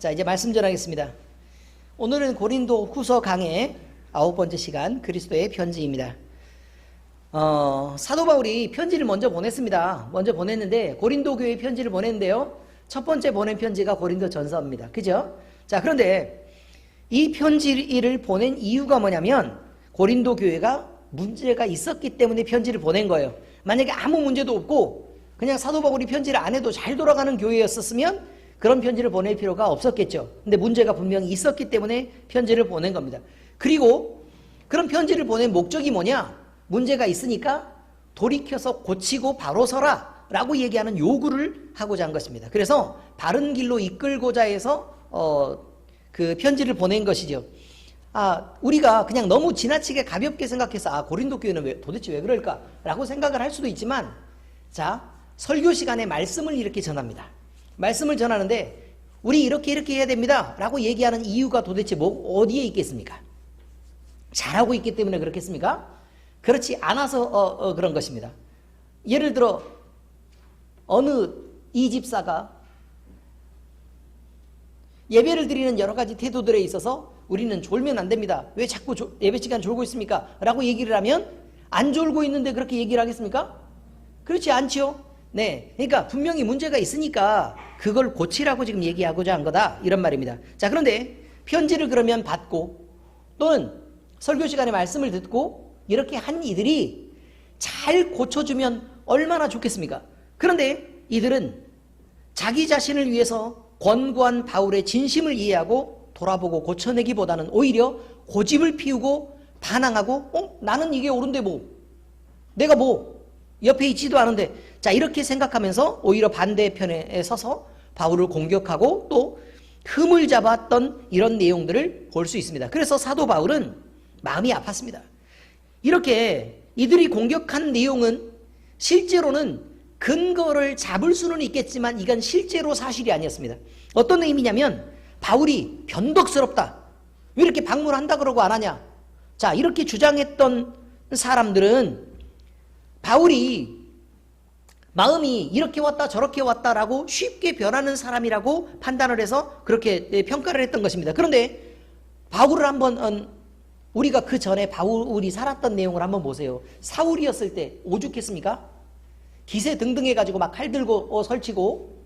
자, 이제 말씀 전하겠습니다. 오늘은 고린도 후서 강의 9번째 시간 그리스도의 편지입니다. 사도 바울이 편지를 먼저 보냈습니다. 먼저 보냈는데 고린도 교회에 편지를 보냈는데요. 첫 번째 보낸 편지가 고린도 전서입니다. 그죠? 자, 그런데 이 편지를 보낸 이유가 뭐냐면 고린도 교회가 문제가 있었기 때문에 편지를 보낸 거예요. 만약에 아무 문제도 없고 그냥 사도 바울이 편지를 안 해도 잘 돌아가는 교회였었으면 그런 편지를 보낼 필요가 없었겠죠. 근데 문제가 분명히 있었기 때문에 편지를 보낸 겁니다. 그리고 그런 편지를 보낸 목적이 뭐냐? 문제가 있으니까 돌이켜서 고치고 바로 서라 라고 얘기하는 요구를 하고자 한 것입니다. 그래서 바른 길로 이끌고자 해서 그 편지를 보낸 것이죠. 우리가 그냥 너무 지나치게 가볍게 생각해서 고린도 교회는 도대체 왜 그럴까 라고 생각을 할 수도 있지만, 자, 설교 시간에 말씀을 이렇게 전합니다. 말씀을 전하는데 우리 이렇게 해야 됩니다 라고 얘기하는 이유가 도대체 어디에 있겠습니까? 잘하고 있기 때문에 그렇겠습니까? 그렇지 않아서 그런 것입니다. 예를 들어 어느 이 집사가 예배를 드리는 여러 가지 태도들에 있어서 우리는 졸면 안 됩니다. 왜 자꾸 예배 시간 졸고 있습니까? 라고 얘기를 하면 안 졸고 있는데 그렇게 얘기를 하겠습니까? 그렇지 않지요? 네, 그러니까 분명히 문제가 있으니까 그걸 고치라고 지금 얘기하고자 한 거다 이런 말입니다. 자, 그런데 편지를 그러면 받고 또는 설교 시간에 말씀을 듣고 이렇게 한 이들이 잘 고쳐주면 얼마나 좋겠습니까? 그런데 이들은 자기 자신을 위해서 권고한 바울의 진심을 이해하고 돌아보고 고쳐내기보다는 오히려 고집을 피우고 반항하고 나는 이게 옳은데 내가 옆에 있지도 않은데, 자, 이렇게 생각하면서 오히려 반대편에 서서 바울을 공격하고 또 흠을 잡았던 이런 내용들을 볼 수 있습니다. 그래서 사도 바울은 마음이 아팠습니다. 이렇게 이들이 공격한 내용은 실제로는 근거를 잡을 수는 있겠지만 이건 실제로 사실이 아니었습니다. 어떤 의미냐면 바울이 변덕스럽다. 왜 이렇게 방문한다 그러고 안 하냐. 자, 이렇게 주장했던 사람들은 바울이 마음이 이렇게 왔다 저렇게 왔다라고 쉽게 변하는 사람이라고 판단을 해서 그렇게 평가를 했던 것입니다. 그런데 바울을 한번 우리가 그 전에 바울이 살았던 내용을 한번 보세요. 사울이었을 때 오죽했습니까? 기세 등등해가지고 막 칼 들고 설치고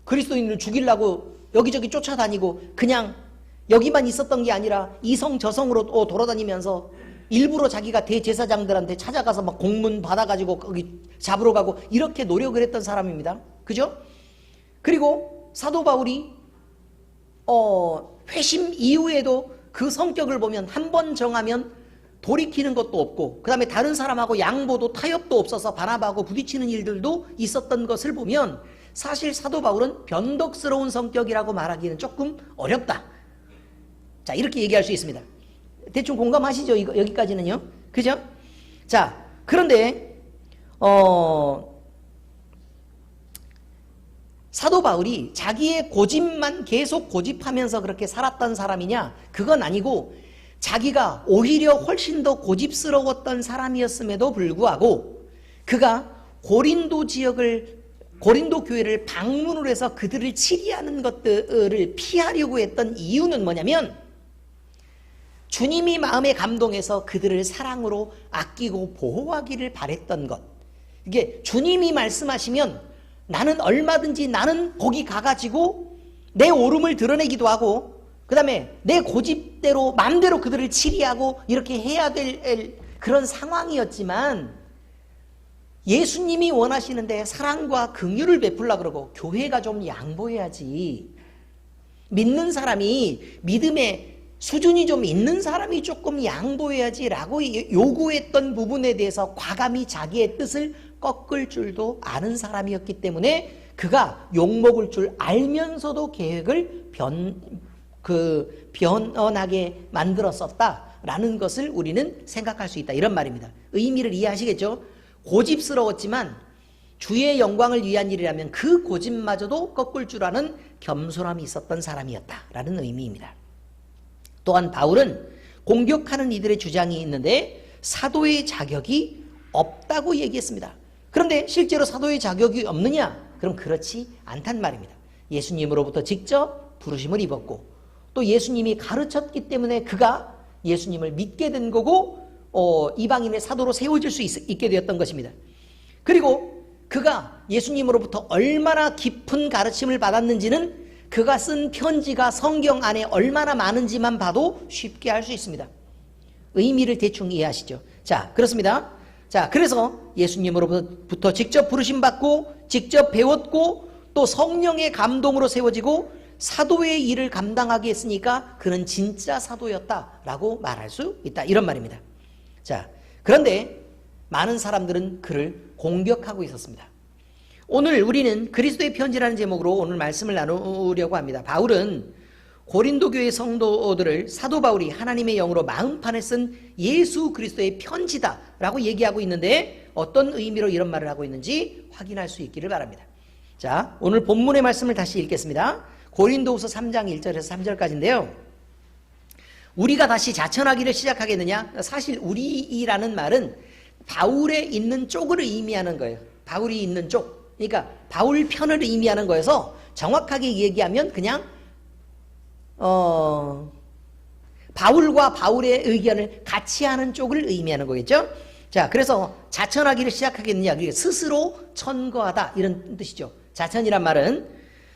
그리스도인을 죽이려고 여기저기 쫓아다니고 그냥 여기만 있었던 게 아니라 이성 저성으로 돌아다니면서 일부러 자기가 대제사장들한테 찾아가서 막 공문 받아가지고 거기 잡으러 가고 이렇게 노력을 했던 사람입니다. 그죠? 그리고 사도 바울이 회심 이후에도 그 성격을 보면 한 번 정하면 돌이키는 것도 없고 그 다음에 다른 사람하고 양보도 타협도 없어서 바나바하고 부딪히는 일들도 있었던 것을 보면 사실 사도 바울은 변덕스러운 성격이라고 말하기는 조금 어렵다. 자, 이렇게 얘기할 수 있습니다. 대충 공감하시죠? 여기까지는요. 그죠? 자, 그런데 사도 바울이 자기의 고집만 계속 고집하면서 그렇게 살았던 사람이냐? 그건 아니고 자기가 오히려 훨씬 더 고집스러웠던 사람이었음에도 불구하고 그가 고린도 교회를 방문을 해서 그들을 치리하는 것들을 피하려고 했던 이유는 뭐냐면 주님이 마음에 감동해서 그들을 사랑으로 아끼고 보호하기를 바랬던 것. 이게 주님이 말씀하시면 나는 얼마든지 나는 거기 가가지고 내 옳음을 드러내기도 하고 그 다음에 내 고집대로 마음대로 그들을 치리하고 이렇게 해야 될 그런 상황이었지만 예수님이 원하시는데 사랑과 긍휼을 베풀라 그러고 교회가 좀 양보해야지. 믿는 사람이 믿음의 수준이 좀 있는 사람이 조금 양보해야지 라고 요구했던 부분에 대해서 과감히 자기의 뜻을 꺾을 줄도 아는 사람이었기 때문에 그가 욕먹을 줄 알면서도 계획을 변하게 만들었었다라는 것을 우리는 생각할 수 있다. 이런 말입니다. 의미를 이해하시겠죠? 고집스러웠지만 주의 영광을 위한 일이라면 그 고집마저도 꺾을 줄 아는 겸손함이 있었던 사람이었다라는 의미입니다. 또한 바울은 공격하는 이들의 주장이 있는데 사도의 자격이 없다고 얘기했습니다. 그런데 실제로 사도의 자격이 없느냐? 그럼 그렇지 않단 말입니다. 예수님으로부터 직접 부르심을 입었고 또 예수님이 가르쳤기 때문에 그가 예수님을 믿게 된 거고 이방인의 사도로 세워질 수 있게 되었던 것입니다. 그리고 그가 예수님으로부터 얼마나 깊은 가르침을 받았는지는 그가 쓴 편지가 성경 안에 얼마나 많은지만 봐도 쉽게 알 수 있습니다. 의미를 대충 이해하시죠? 자, 그렇습니다. 자, 그래서 예수님으로부터 직접 부르심 받고 직접 배웠고 또 성령의 감동으로 세워지고 사도의 일을 감당하게 했으니까 그는 진짜 사도였다라고 말할 수 있다. 이런 말입니다. 자, 그런데 많은 사람들은 그를 공격하고 있었습니다. 오늘 우리는 그리스도의 편지라는 제목으로 오늘 말씀을 나누려고 합니다. 바울은 고린도 교회 성도들을 사도 바울이 하나님의 영으로 마음판에 쓴 예수 그리스도의 편지다라고 얘기하고 있는데 어떤 의미로 이런 말을 하고 있는지 확인할 수 있기를 바랍니다. 자, 오늘 본문의 말씀을 다시 읽겠습니다. 고린도후서 3장 1절에서 3절까지인데요. 우리가 다시 자천하기를 시작하겠느냐? 사실 우리라는 말은 바울에 있는 쪽을 의미하는 거예요. 바울이 있는 쪽. 그러니까 바울 편을 의미하는 거여서 정확하게 얘기하면 그냥 바울과 바울의 의견을 같이 하는 쪽을 의미하는 거겠죠. 자, 그래서 자천하기를 시작하겠느냐? 그러니까 스스로 천거하다 이런 뜻이죠. 자천이란 말은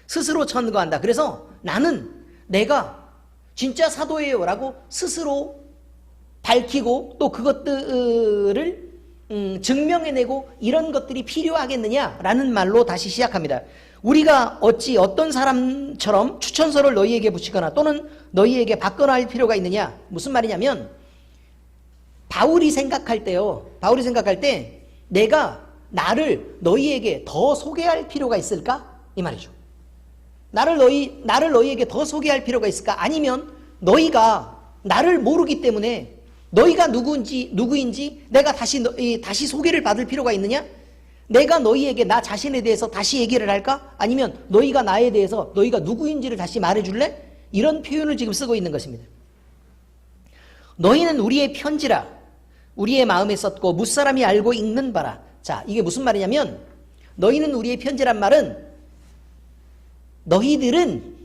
스스로 천거한다. 그래서 나는 내가 진짜 사도예요 라고 스스로 밝히고 또 그것들을 증명해내고 이런 것들이 필요하겠느냐라는 말로 다시 시작합니다. 우리가 어찌 어떤 사람처럼 추천서를 너희에게 붙이거나 또는 너희에게 받거나 할 필요가 있느냐? 무슨 말이냐면 바울이 생각할 때요. 바울이 생각할 때 내가 나를 너희에게 더 소개할 필요가 있을까? 이 말이죠. 나를 너희에게 더 소개할 필요가 있을까? 아니면 너희가 나를 모르기 때문에 너희가 누구인지 내가 다시 소개를 받을 필요가 있느냐? 내가 너희에게 나 자신에 대해서 다시 얘기를 할까? 아니면 너희가 나에 대해서 너희가 누구인지를 다시 말해줄래? 이런 표현을 지금 쓰고 있는 것입니다. 너희는 우리의 편지라 우리의 마음에 썼고 무사람이 알고 읽는 바라. 자, 이게 무슨 말이냐면 너희는 우리의 편지란 말은 너희들은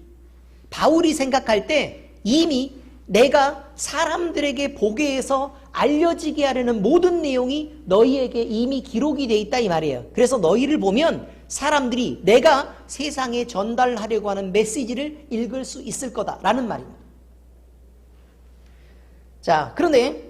바울이 생각할 때 이미 내가 사람들에게 보게 해서 알려지게 하려는 모든 내용이 너희에게 이미 기록이 돼 있다 이 말이에요. 그래서 너희를 보면 사람들이 내가 세상에 전달하려고 하는 메시지를 읽을 수 있을 거다라는 말입니다. 자, 그런데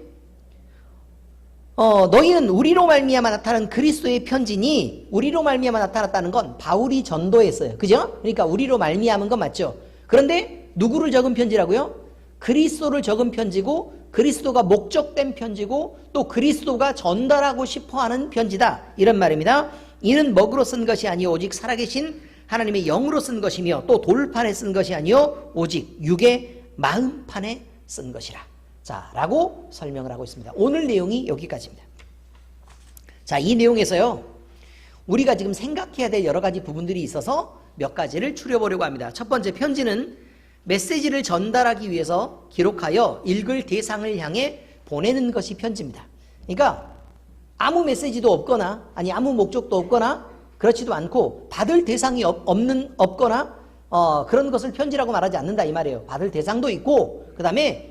너희는 우리로 말미암아 나타난 그리스도의 편지니 우리로 말미암아 나타났다는 건 바울이 전도했어요. 그죠? 그러니까 우리로 말미암은 건 맞죠. 그런데 누구를 적은 편지라고요? 그리스도를 적은 편지고 그리스도가 목적된 편지고 또 그리스도가 전달하고 싶어하는 편지다 이런 말입니다. 이는 먹으로 쓴 것이 아니요 오직 살아계신 하나님의 영으로 쓴 것이며 또 돌판에 쓴 것이 아니요 오직 육의 마음판에 쓴 것이라. 자, 라고 설명을 하고 있습니다. 오늘 내용이 여기까지입니다. 자, 이 내용에서요 우리가 지금 생각해야 될 여러 가지 부분들이 있어서 몇 가지를 추려보려고 합니다. 첫 번째, 편지는 메시지를 전달하기 위해서 기록하여 읽을 대상을 향해 보내는 것이 편지입니다. 그러니까 아무 메시지도 없거나 아니 아무 목적도 없거나 그렇지도 않고 받을 대상이 없거나 그런 것을 편지라고 말하지 않는다 이 말이에요. 받을 대상도 있고 그 다음에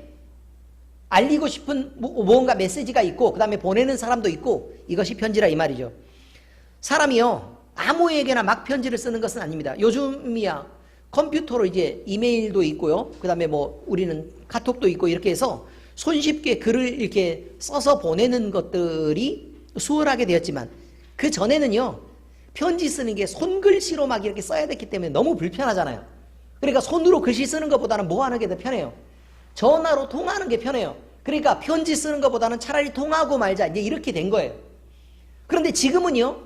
알리고 싶은 무언가 메시지가 있고 그 다음에 보내는 사람도 있고 이것이 편지라 이 말이죠. 사람이요 아무에게나 막 편지를 쓰는 것은 아닙니다. 요즘이야 컴퓨터로 이제 이메일도 있고요. 그 다음에 뭐 우리는 카톡도 있고 이렇게 해서 손쉽게 글을 이렇게 써서 보내는 것들이 수월하게 되었지만 그 전에는요 편지 쓰는 게 손글씨로 막 이렇게 써야 됐기 때문에 너무 불편하잖아요. 그러니까 손으로 글씨 쓰는 것보다는 뭐 하는 게 더 편해요? 전화로 통화하는 게 편해요. 그러니까 편지 쓰는 것보다는 차라리 통화하고 말자 이제 이렇게 된 거예요. 그런데 지금은요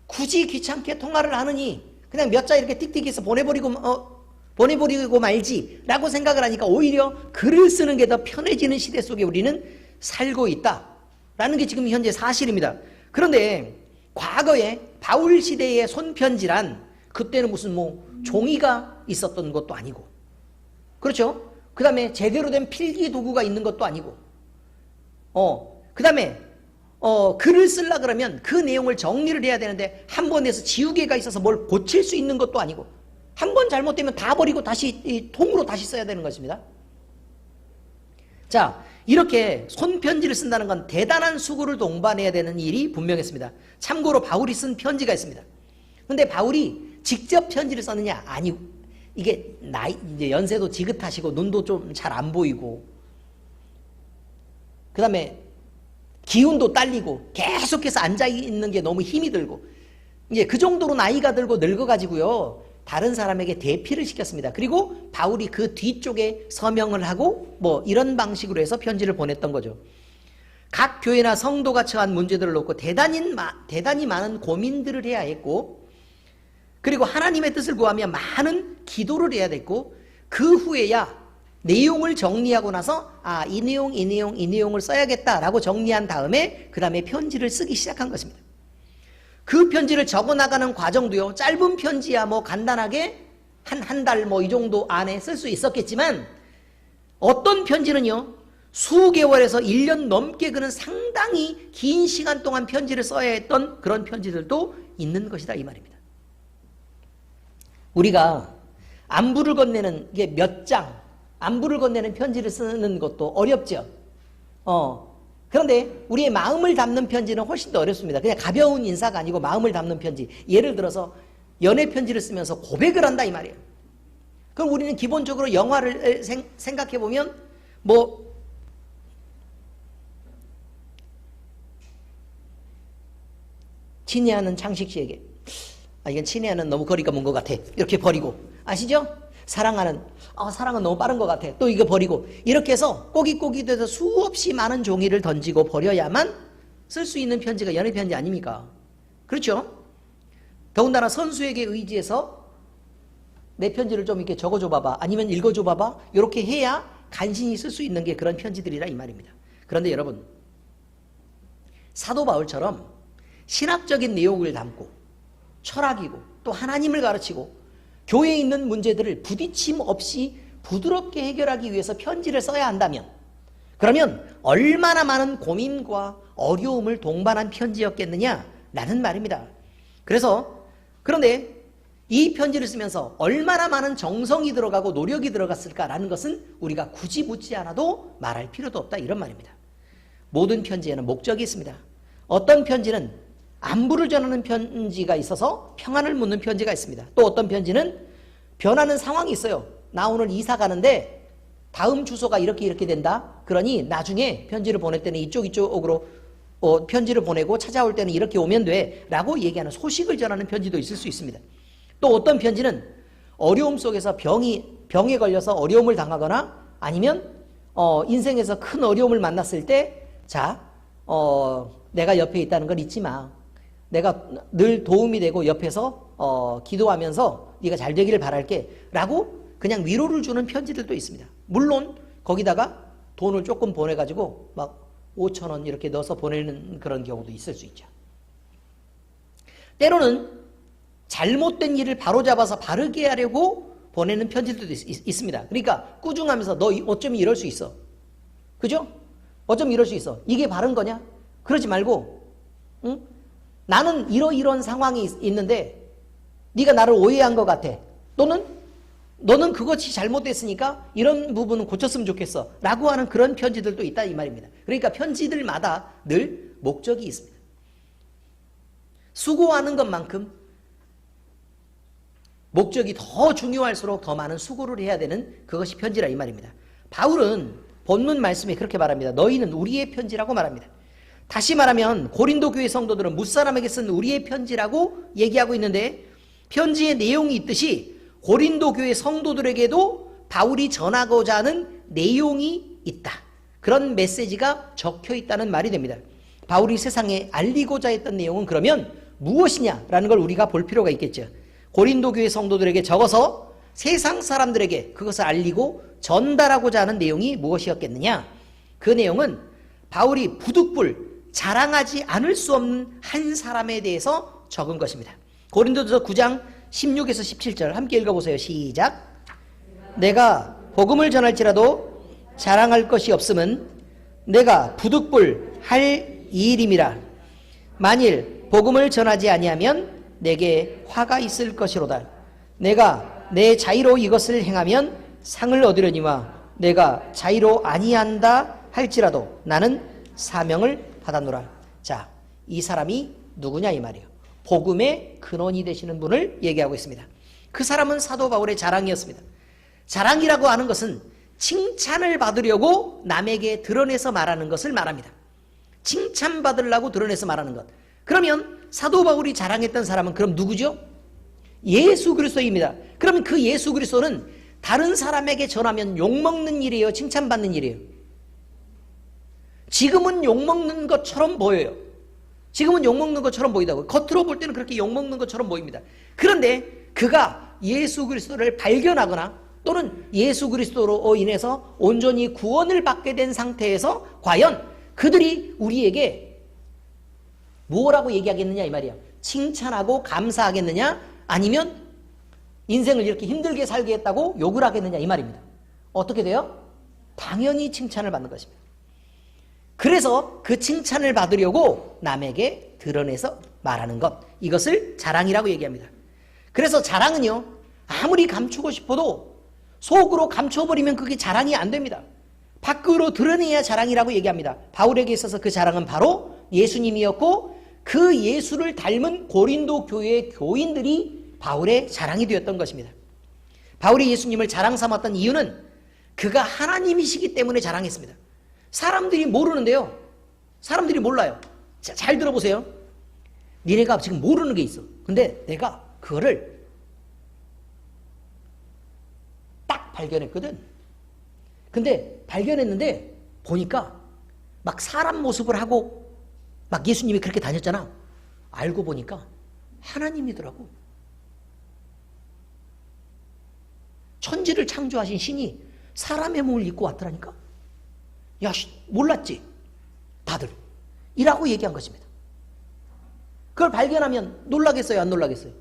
굳이 귀찮게 통화를 하느니 그냥 몇 자 이렇게 틱틱해서 보내버리고 말지 라고 생각을 하니까 오히려 글을 쓰는 게 더 편해지는 시대 속에 우리는 살고 있다라는 게 지금 현재 사실입니다. 그런데 과거에 바울 시대의 손편지란 그때는 무슨 뭐 종이가 있었던 것도 아니고 그렇죠? 그 다음에 제대로 된 필기 도구가 있는 것도 아니고 그 다음에 글을 쓰려고 그러면 그 내용을 정리를 해야 되는데 한 번에서 지우개가 있어서 뭘 고칠 수 있는 것도 아니고 한 번 잘못되면 다 버리고 다시 이 통으로 다시 써야 되는 것입니다. 자, 이렇게 손편지를 쓴다는 건 대단한 수고를 동반해야 되는 일이 분명했습니다. 참고로 바울이 쓴 편지가 있습니다. 근데 바울이 직접 편지를 썼느냐? 아니, 이게 이제 연세도 지긋하시고 눈도 좀 잘 안 보이고, 그 다음에 기운도 딸리고 계속해서 앉아있는 게 너무 힘이 들고, 이제 그 정도로 나이가 들고 늙어가지고요, 다른 사람에게 대피를 시켰습니다. 그리고 바울이 그 뒤쪽에 서명을 하고 뭐 이런 방식으로 해서 편지를 보냈던 거죠. 각 교회나 성도가 처한 문제들을 놓고 대단히 많은 고민들을 해야 했고, 그리고 하나님의 뜻을 구하며 많은 기도를 해야 됐고, 그 후에야 내용을 정리하고 나서 이 내용을 써야겠다라고 정리한 다음에 그 다음에 편지를 쓰기 시작한 것입니다. 그 편지를 적어나가는 과정도요, 짧은 편지야 뭐 간단하게 한 달 뭐 이 정도 안에 쓸 수 있었겠지만, 어떤 편지는요 수개월에서 1년 넘게 그는 상당히 긴 시간 동안 편지를 써야 했던 그런 편지들도 있는 것이다 이 말입니다. 우리가 안부를 건네는 게 몇 장, 안부를 건네는 편지를 쓰는 것도 어렵죠. 그런데 우리의 마음을 담는 편지는 훨씬 더 어렵습니다. 그냥 가벼운 인사가 아니고 마음을 담는 편지. 예를 들어서 연애 편지를 쓰면서 고백을 한다 이 말이에요. 그럼 우리는 기본적으로 영화를 생각해 보면 뭐 친애하는 창식 씨에게, 이건 친애하는 너무 거리가 먼 것 같아, 이렇게 버리고, 아시죠? 사랑하는, 사랑은 너무 빠른 것 같아, 또 이거 버리고, 이렇게 해서 꼬깃꼬깃 돼서 수없이 많은 종이를 던지고 버려야만 쓸 수 있는 편지가 연애 편지 아닙니까? 그렇죠? 더군다나 선수에게 의지해서 내 편지를 좀 이렇게 적어줘 봐봐, 아니면 읽어줘 봐봐, 이렇게 해야 간신히 쓸 수 있는 게 그런 편지들이라 이 말입니다. 그런데 여러분, 사도 바울처럼 신학적인 내용을 담고 철학이고 또 하나님을 가르치고 교회에 있는 문제들을 부딪힘 없이 부드럽게 해결하기 위해서 편지를 써야 한다면, 그러면 얼마나 많은 고민과 어려움을 동반한 편지였겠느냐라는 말입니다. 그런데 이 편지를 쓰면서 얼마나 많은 정성이 들어가고 노력이 들어갔을까라는 것은 우리가 굳이 묻지 않아도 말할 필요도 없다 이런 말입니다. 모든 편지에는 목적이 있습니다. 어떤 편지는 안부를 전하는 편지가 있어서 평안을 묻는 편지가 있습니다. 또 어떤 편지는 변하는 상황이 있어요. 나 오늘 이사 가는데 다음 주소가 이렇게 된다. 그러니 나중에 편지를 보낼 때는 이쪽으로 편지를 보내고 찾아올 때는 이렇게 오면 돼 라고 얘기하는 소식을 전하는 편지도 있을 수 있습니다. 또 어떤 편지는 어려움 속에서 병에 걸려서 어려움을 당하거나 아니면 인생에서 큰 어려움을 만났을 때, 내가 옆에 있다는 걸 잊지 마. 내가 늘 도움이 되고 옆에서 기도하면서 네가 잘 되기를 바랄게 라고 그냥 위로를 주는 편지들도 있습니다. 물론 거기다가 돈을 조금 보내가지고 막 5,000원 이렇게 넣어서 보내는 그런 경우도 있을 수 있죠. 때로는 잘못된 일을 바로잡아서 바르게 하려고 보내는 편지들도 있습니다. 그러니까 꾸중하면서 너 어쩜 이럴 수 있어, 그죠? 어쩜 이럴 수 있어, 이게 바른 거냐? 그러지 말고, 응? 나는 이런 상황이 있는데 네가 나를 오해한 것 같아, 또는 너는 그것이 잘못됐으니까 이런 부분은 고쳤으면 좋겠어 라고 하는 그런 편지들도 있다 이 말입니다. 그러니까 편지들마다 늘 목적이 있습니다. 수고하는 것만큼 목적이 더 중요할수록 더 많은 수고를 해야 되는 그것이 편지라 이 말입니다. 바울은 본문 말씀에 그렇게 말합니다. 너희는 우리의 편지라고 말합니다. 다시 말하면 고린도 교회 성도들은 무사람에게 쓴 우리의 편지라고 얘기하고 있는데, 편지의 내용이 있듯이 고린도 교회 성도들에게도 바울이 전하고자 하는 내용이 있다. 그런 메시지가 적혀 있다는 말이 됩니다. 바울이 세상에 알리고자 했던 내용은 그러면 무엇이냐라는 걸 우리가 볼 필요가 있겠죠. 고린도 교회 성도들에게 적어서 세상 사람들에게 그것을 알리고 전달하고자 하는 내용이 무엇이었겠느냐? 그 내용은 바울이 부득불 자랑하지 않을 수 없는 한 사람에 대해서 적은 것입니다. 고린도전서 9장 16에서 17절 함께 읽어보세요. 시작. 내가 복음을 전할지라도 자랑할 것이 없음은 내가 부득불 할 일임이라. 만일 복음을 전하지 아니하면 내게 화가 있을 것이로다. 내가 내 자의로 이것을 행하면 상을 얻으려니와 내가 자의로 아니한다 할지라도 나는 사명을 받았노라. 자, 이 사람이 누구냐 이 말이에요. 복음의 근원이 되시는 분을 얘기하고 있습니다. 그 사람은 사도 바울의 자랑이었습니다. 자랑이라고 하는 것은 칭찬을 받으려고 남에게 드러내서 말하는 것을 말합니다. 칭찬받으려고 드러내서 말하는 것. 그러면 사도 바울이 자랑했던 사람은 그럼 누구죠? 예수 그리스도입니다. 그러면 그 예수 그리스도는 다른 사람에게 전하면 욕먹는 일이에요? 칭찬받는 일이에요? 지금은 욕먹는 것처럼 보여요. 지금은 욕먹는 것처럼 보이다고요. 겉으로 볼 때는 그렇게 욕먹는 것처럼 보입니다. 그런데 그가 예수 그리스도를 발견하거나 또는 예수 그리스도로 인해서 온전히 구원을 받게 된 상태에서 과연 그들이 우리에게 뭐라고 얘기하겠느냐 이 말이야. 칭찬하고 감사하겠느냐 아니면 인생을 이렇게 힘들게 살게 했다고 욕을 하겠느냐 이 말입니다. 어떻게 돼요? 당연히 칭찬을 받는 것입니다. 그래서 그 칭찬을 받으려고 남에게 드러내서 말하는 것, 이것을 자랑이라고 얘기합니다. 그래서 자랑은요, 아무리 감추고 싶어도 속으로 감춰버리면 그게 자랑이 안 됩니다. 밖으로 드러내야 자랑이라고 얘기합니다. 바울에게 있어서 그 자랑은 바로 예수님이었고 그 예수를 닮은 고린도 교회의 교인들이 바울의 자랑이 되었던 것입니다. 바울이 예수님을 자랑 삼았던 이유는 그가 하나님이시기 때문에 자랑했습니다. 사람들이 모르는데요. 사람들이 몰라요. 자, 잘 들어보세요. 니네가 지금 모르는 게 있어. 근데 내가 그거를 딱 발견했거든. 근데 발견했는데 보니까 막 사람 모습을 하고 막 예수님이 그렇게 다녔잖아. 알고 보니까 하나님이더라고. 천지를 창조하신 신이 사람의 몸을 입고 왔더라니까. 야, 몰랐지? 다들. 이라고 얘기한 것입니다. 그걸 발견하면 놀라겠어요? 안 놀라겠어요?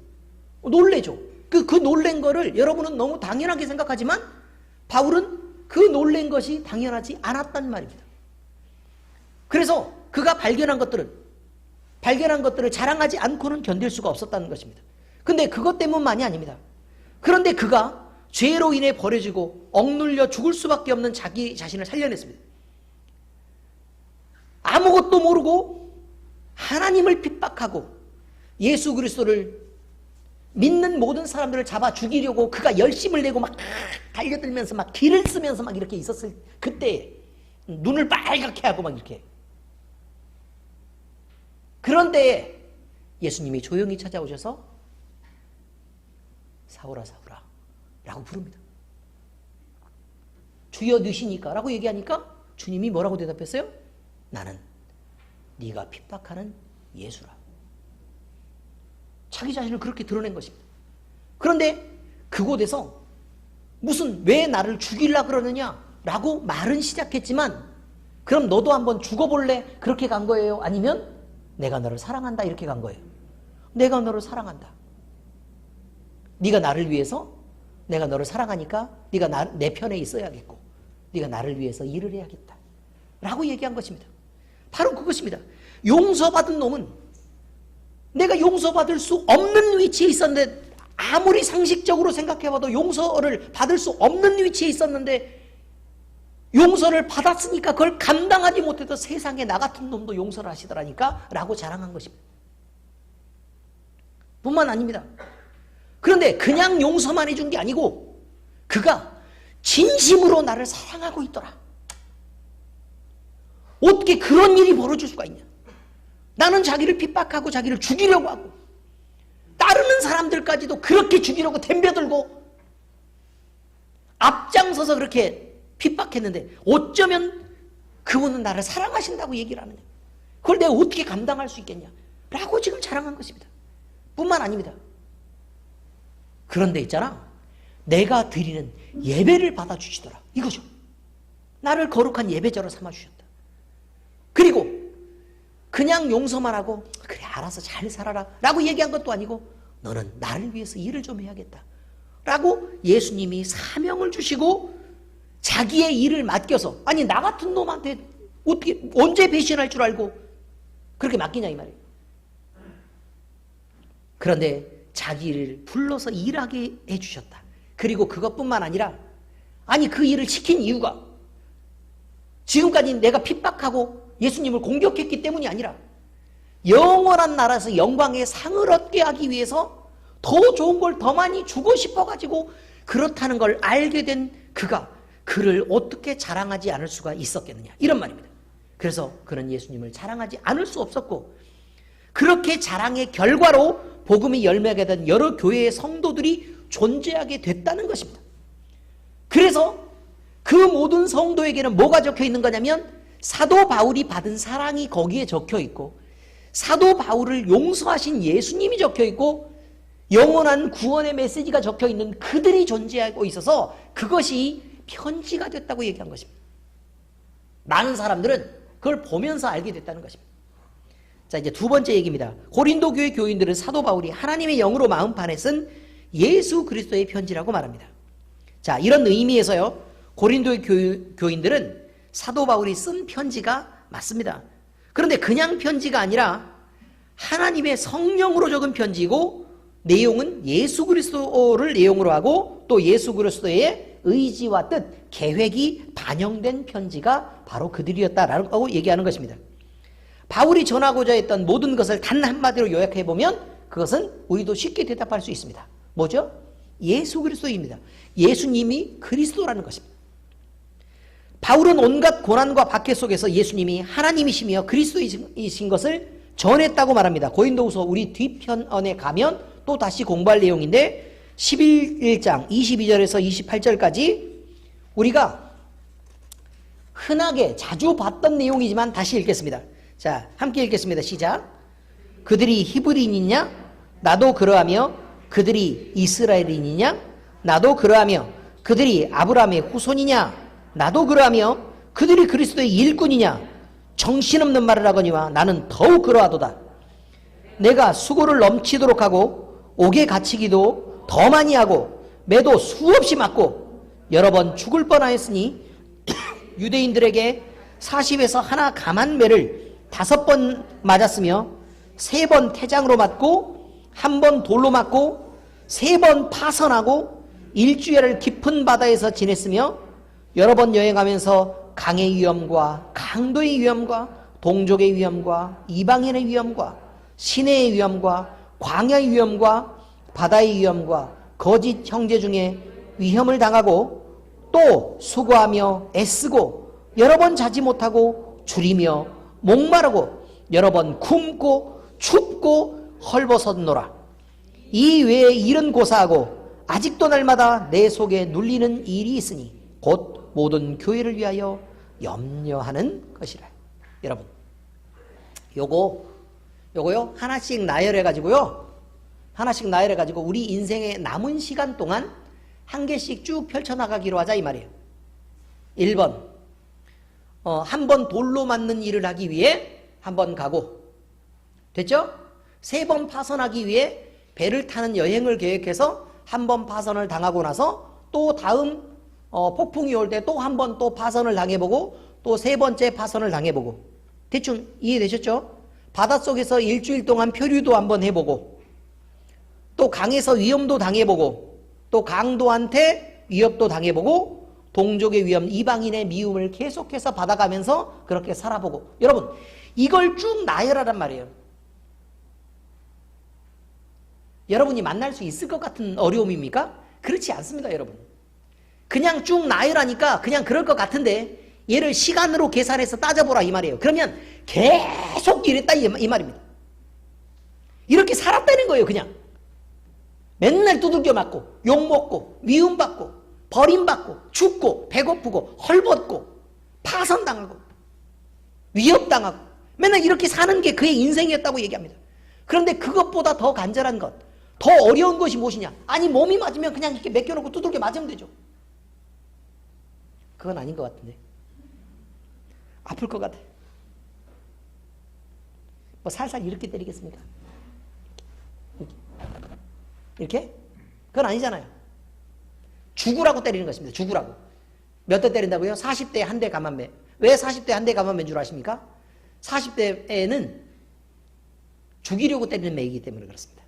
놀래죠. 그 놀란 거를 여러분은 너무 당연하게 생각하지만 바울은 그 놀란 것이 당연하지 않았단 말입니다. 그래서 그가 발견한 것들을 자랑하지 않고는 견딜 수가 없었다는 것입니다. 근데 그것 때문만이 아닙니다. 그런데 그가 죄로 인해 버려지고 억눌려 죽을 수밖에 없는 자기 자신을 살려냈습니다. 아무것도 모르고 하나님을 핍박하고 예수 그리스도를 믿는 모든 사람들을 잡아 죽이려고 그가 열심을 내고 막 달려들면서 막 길을 쓰면서 막 이렇게 있었을 그때 눈을 빨갛게 하고 막 이렇게 그런 때에 예수님이 조용히 찾아오셔서 사울아 사울아 라고 부릅니다. 주여 누시니까 라고 얘기하니까 주님이 뭐라고 대답했어요? 나는 네가 핍박하는 예수라. 자기 자신을 그렇게 드러낸 것입니다. 그런데 그곳에서 무슨 왜 나를 죽이려고 그러느냐 라고 말은 시작했지만 그럼 너도 한번 죽어볼래? 그렇게 간 거예요? 아니면 내가 너를 사랑한다 이렇게 간 거예요? 내가 너를 사랑한다. 네가 나를 위해서 내가 너를 사랑하니까 네가 내 편에 있어야겠고 네가 나를 위해서 일을 해야겠다 라고 얘기한 것입니다. 바로 그것입니다. 용서받은 놈은 내가 용서받을 수 없는 위치에 있었는데 아무리 상식적으로 생각해봐도 용서를 받을 수 없는 위치에 있었는데 용서를 받았으니까 그걸 감당하지 못해도 세상에 나 같은 놈도 용서를 하시더라니까 라고 자랑한 것입니다. 뿐만 아닙니다. 그런데 그냥 용서만 해준 게 아니고 그가 진심으로 나를 사랑하고 있더라. 어떻게 그런 일이 벌어질 수가 있냐. 나는 자기를 핍박하고 자기를 죽이려고 하고 따르는 사람들까지도 그렇게 죽이려고 덤벼들고 앞장서서 그렇게 핍박했는데 어쩌면 그분은 나를 사랑하신다고 얘기를 하느냐. 그걸 내가 어떻게 감당할 수 있겠냐 라고 지금 자랑한 것입니다. 뿐만 아닙니다. 그런데 있잖아, 내가 드리는 예배를 받아주시더라 이거죠. 나를 거룩한 예배자로 삼아주셨다. 그리고 그냥 용서만 하고 그래 알아서 잘 살아라 라고 얘기한 것도 아니고 너는 나를 위해서 일을 좀 해야겠다 라고 예수님이 사명을 주시고 자기의 일을 맡겨서 아니 나 같은 놈한테 어떻게 언제 배신할 줄 알고 그렇게 맡기냐 이 말이에요. 그런데 자기 일을 불러서 일하게 해주셨다. 그리고 그것뿐만 아니라 아니 그 일을 시킨 이유가 지금까지 내가 핍박하고 예수님을 공격했기 때문이 아니라 영원한 나라에서 영광의 상을 얻게 하기 위해서 더 좋은 걸 더 많이 주고 싶어가지고 그렇다는 걸 알게 된 그가 그를 어떻게 자랑하지 않을 수가 있었겠느냐 이런 말입니다. 그래서 그는 예수님을 자랑하지 않을 수 없었고 그렇게 자랑의 결과로 복음이 열매가 된 여러 교회의 성도들이 존재하게 됐다는 것입니다. 그래서 그 모든 성도에게는 뭐가 적혀 있는 거냐면 사도 바울이 받은 사랑이 거기에 적혀 있고 사도 바울을 용서하신 예수님이 적혀 있고 영원한 구원의 메시지가 적혀 있는 그들이 존재하고 있어서 그것이 편지가 됐다고 얘기한 것입니다. 많은 사람들은 그걸 보면서 알게 됐다는 것입니다. 자, 이제 두 번째 얘기입니다. 고린도 교회 교인들은 사도 바울이 하나님의 영으로 마음판에 쓴 예수 그리스도의 편지라고 말합니다. 자, 이런 의미에서요, 고린도의 교인들은 사도 바울이 쓴 편지가 맞습니다. 그런데 그냥 편지가 아니라 하나님의 성령으로 적은 편지이고 내용은 예수 그리스도를 내용으로 하고 또 예수 그리스도의 의지와 뜻, 계획이 반영된 편지가 바로 그들이었다라고 얘기하는 것입니다. 바울이 전하고자 했던 모든 것을 단 한마디로 요약해보면 그것은 우리도 쉽게 대답할 수 있습니다. 뭐죠? 예수 그리스도입니다. 예수님이 그리스도라는 것입니다. 바울은 온갖 고난과 박해 속에서 예수님이 하나님이시며 그리스도이신 것을 전했다고 말합니다. 고린도후서 우리 뒤편에 가면 또 다시 공부할 내용인데 11장 22절에서 28절까지 우리가 흔하게 자주 봤던 내용이지만 다시 읽겠습니다. 자, 함께 읽겠습니다. 시작. 그들이 히브리인이냐? 나도 그러하며 그들이 이스라엘인이냐? 나도 그러하며 그들이 아브라함의 후손이냐? 나도 그러하며 그들이 그리스도의 일꾼이냐? 정신없는 말을 하거니와 나는 더욱 그러하도다. 내가 수고를 넘치도록 하고 옥에 갇히기도 더 많이 하고 매도 수없이 맞고 여러 번 죽을 뻔하였으니 유대인들에게 40에서 하나 감한 매를 5번 맞았으며 3번 태장으로 맞고 1번 돌로 맞고 3번 파선하고 일주일을 깊은 바다에서 지냈으며 여러 번 여행하면서 강의 위험과 강도의 위험과 동족의 위험과 이방인의 위험과 시내의 위험과 광야의 위험과 바다의 위험과 거짓 형제 중에 위험을 당하고 또 수고하며 애쓰고 여러 번 자지 못하고 줄이며 목마르고 여러 번 굶고 춥고 헐벗었노라. 이 외에 일은 고사하고 아직도 날마다 내 속에 눌리는 일이 있으니 곧 모든 교회를 위하여 염려하는 것이라. 여러분, 요거요 하나씩 나열해가지고요, 하나씩 나열해가지고 우리 인생의 남은 시간 동안 한 개씩 쭉 펼쳐나가기로 하자 이 말이에요. 1번, 한 번 돌로 맞는 일을 하기 위해 한 번 가고, 됐죠? 3번 파선하기 위해 배를 타는 여행을 계획해서 한 번 파선을 당하고 나서 또 다음 폭풍이 올 때 또 한 번 또 파선을 당해보고 또 3번째 파선을 당해보고. 대충 이해되셨죠? 바닷속에서 일주일 동안 표류도 한번 해보고 또 강에서 위험도 당해보고 또 강도한테 위협도 당해보고 동족의 위험, 이방인의 미움을 계속해서 받아가면서 그렇게 살아보고. 여러분, 이걸 쭉 나열하란 말이에요. 여러분이 만날 수 있을 것 같은 어려움입니까? 그렇지 않습니다, 여러분. 그냥 쭉 나열하니까 그냥 그럴 것 같은데 얘를 시간으로 계산해서 따져보라 이 말이에요. 그러면 계속 이랬다 이 말입니다. 이렇게 살았다는 거예요. 그냥 맨날 두들겨 맞고 욕먹고 미움받고 버림받고 죽고 배고프고 헐벗고 파선당하고 위협당하고 맨날 이렇게 사는 게 그의 인생이었다고 얘기합니다. 그런데 그것보다 더 간절한 것, 더 어려운 것이 무엇이냐? 아니 몸이 맞으면 그냥 이렇게 맡겨놓고 두들겨 맞으면 되죠. 그건 아닌 것 같은데. 아플 것 같아. 뭐 살살 이렇게 때리겠습니까? 이렇게? 그건 아니잖아요. 죽으라고 때리는 것입니다. 죽으라고. 몇 대 때린다고요? 40대에 한 대 감한매. 왜 40대에 한 대 감한매인 줄 아십니까? 40대에는 죽이려고 때리는 매이기 때문에 그렇습니다.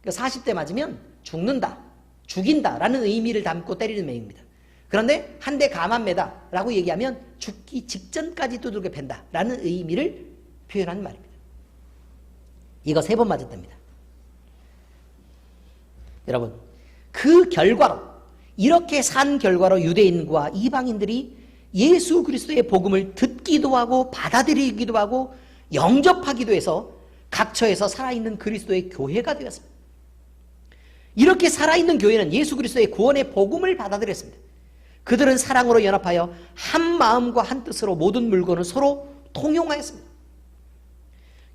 그러니까 40대 맞으면 죽는다. 죽인다라는 의미를 담고 때리는 맹입니다. 그런데 한 대 가만 매다 라고 얘기하면 죽기 직전까지 두들겨 팬다 라는 의미를 표현하는 말입니다. 이거 3번 맞았답니다. 여러분, 그 결과로, 이렇게 산 결과로 유대인과 이방인들이 예수 그리스도의 복음을 듣기도 하고 받아들이기도 하고 영접하기도 해서 각처에서 살아있는 그리스도의 교회가 되었습니다. 이렇게 살아있는 교회는 예수 그리스도의 구원의 복음을 받아들였습니다. 그들은 사랑으로 연합하여 한 마음과 한 뜻으로 모든 물건을 서로 통용하였습니다.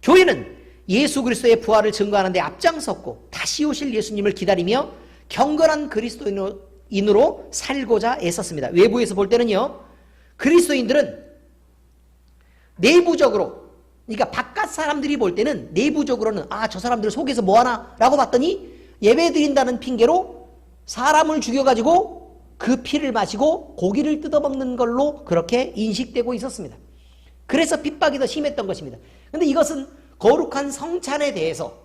교회는 예수 그리스도의 부활을 증거하는 데 앞장섰고 다시 오실 예수님을 기다리며 경건한 그리스도인으로 살고자 애썼습니다. 외부에서 볼 때는요, 그리스도인들은 내부적으로, 그러니까 바깥 사람들이 볼 때는 내부적으로는 저 사람들 속에서 뭐하나 라고 봤더니 예배 드린다는 핑계로 사람을 죽여가지고 그 피를 마시고 고기를 뜯어먹는 걸로 그렇게 인식되고 있었습니다. 그래서 핍박이 더 심했던 것입니다. 그런데 이것은 거룩한 성찬에 대해서